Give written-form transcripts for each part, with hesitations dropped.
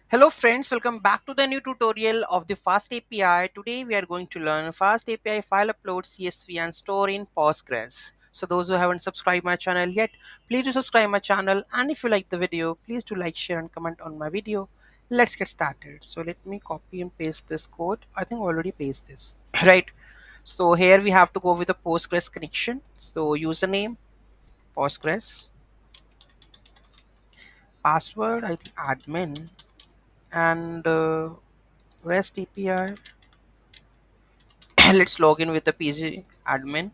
Hello friends, welcome back to the new tutorial of the FastAPI. Today we are going to learn FastAPI file upload, CSV and store in Postgres. So those who haven't subscribed my channel yet, please do subscribe my channel, and if you like the video, please do like, share and comment on my video. Let's get started. So let me copy and paste this code. I think I already paste this. Right. So here we have to go with the Postgres connection. So username Postgres, password I think admin, and REST API. Let's log in with the PG admin.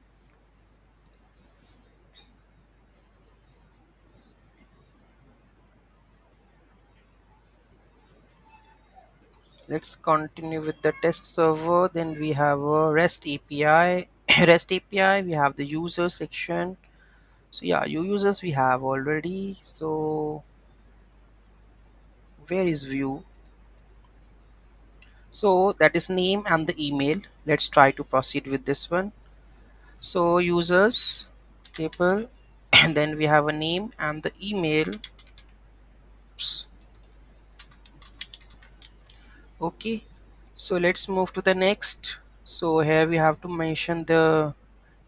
Let's continue with the test server. Then we have a REST API. REST API, we have the user section. So yeah, users we have already. So where is view? So that is name and the email. Let's try to proceed with this one. So users table, and then we have a name and the email. Oops. Okay, so let's move to the next. So here we have to mention the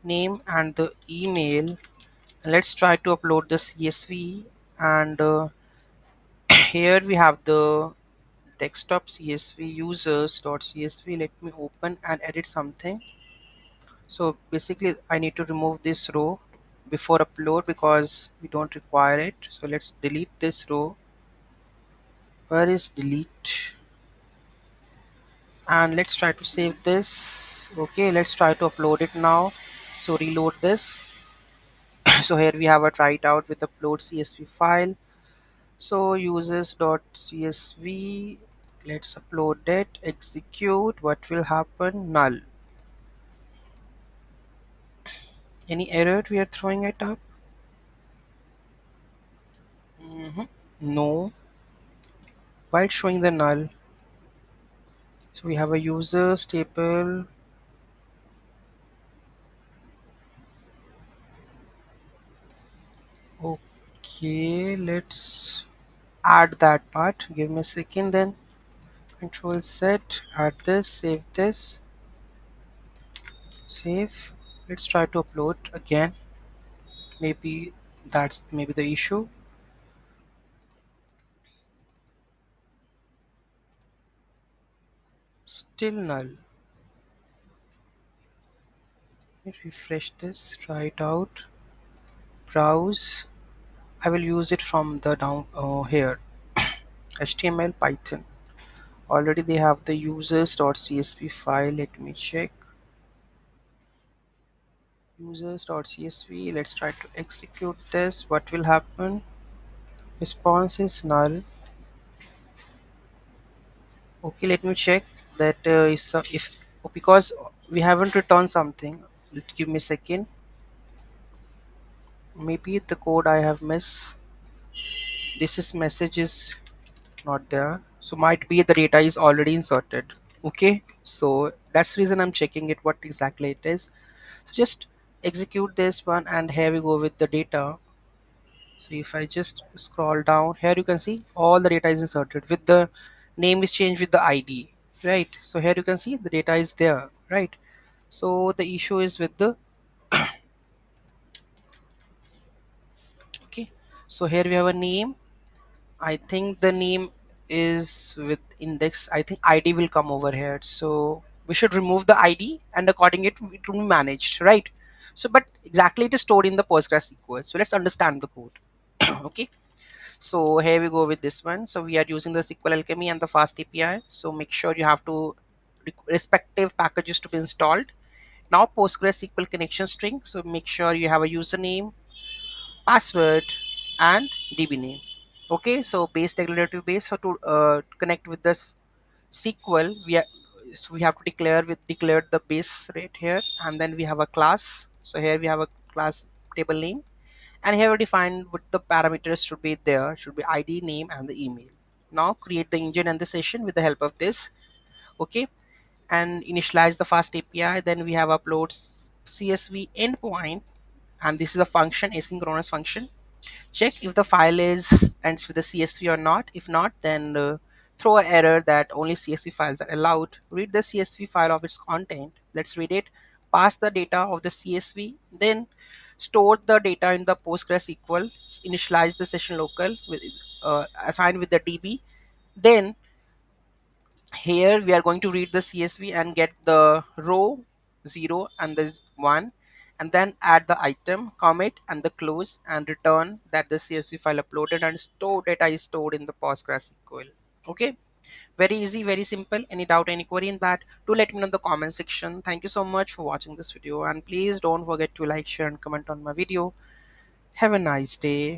name and the email. Let's try to upload the CSV, and here we have the desktop CSV users.csv. Let me open and edit something. So basically I need to remove this row before upload because we don't require it. So let's delete this row. Where is delete? And let's try to save this. Okay, let's try to upload it now. So reload this. So here we have a try it out with upload CSV file. So users.csv, let's upload it, execute. What will happen? Null. Any error we are throwing it up? No. Why it's showing the null? So we have a users table. Okay, let's add that part. Give me a second then. Control set, add this, save this, save. Let's try to upload again. Maybe that's maybe the issue. Still null. Let me refresh this, try it out. Browse. I will use it from the down here. HTML Python. Already they have the users.csv file. Let me check. Users.csv. Let's try to execute this. What will happen? Response is null. Okay, let me check that if because we haven't returned something. Give me a second. Maybe the code I have missed. This is message is not there, so might be the data is already inserted. Okay, so that's the reason I'm checking it what exactly it is. So just execute this one, and here we go with the data. So if I just scroll down here, you can see all the data is inserted with the name is changed with the ID, right? So here you can see the data is there, right? So the issue is with the okay, so here we have a name. I think the name is with index. I think ID will come over here. So we should remove the ID, and according it will be managed, right? So but exactly it is stored in the PostgreSQL. So let's understand the code. Okay. So here we go with this one. So we are using the SQL Alchemy and the Fast API. So make sure you have to respective packages to be installed. Now PostgreSQL connection string. So make sure you have a username, password and DB name. Okay, so base declarative base. So to connect with this SQL, we have to declare the base right here, and then we have a class. So here we have a class table name, and here we define what the parameters should be there. Should be ID, name, and the email. Now create the engine and the session with the help of this. Okay, and initialize the fast API. Then we have upload CSV endpoint, and this is a function, asynchronous function. Check if the file is ends with the CSV or not. If not, then throw an error that only CSV files are allowed. Read the CSV file of its content. Let's read it. Pass the data of the CSV. Then store the data in the PostgreSQL. Initialize the session local with assigned with the DB. Then here we are going to read the CSV and get the row 0 and the 1, and then add the item, commit and the close, and return that the CSV file uploaded and store data is stored in the PostgreSQL. Okay, very easy, very simple. Any doubt, any query in that, do let me know in the comment section. Thank you so much for watching this video, and please don't forget to like, share and comment on my video. Have a nice day.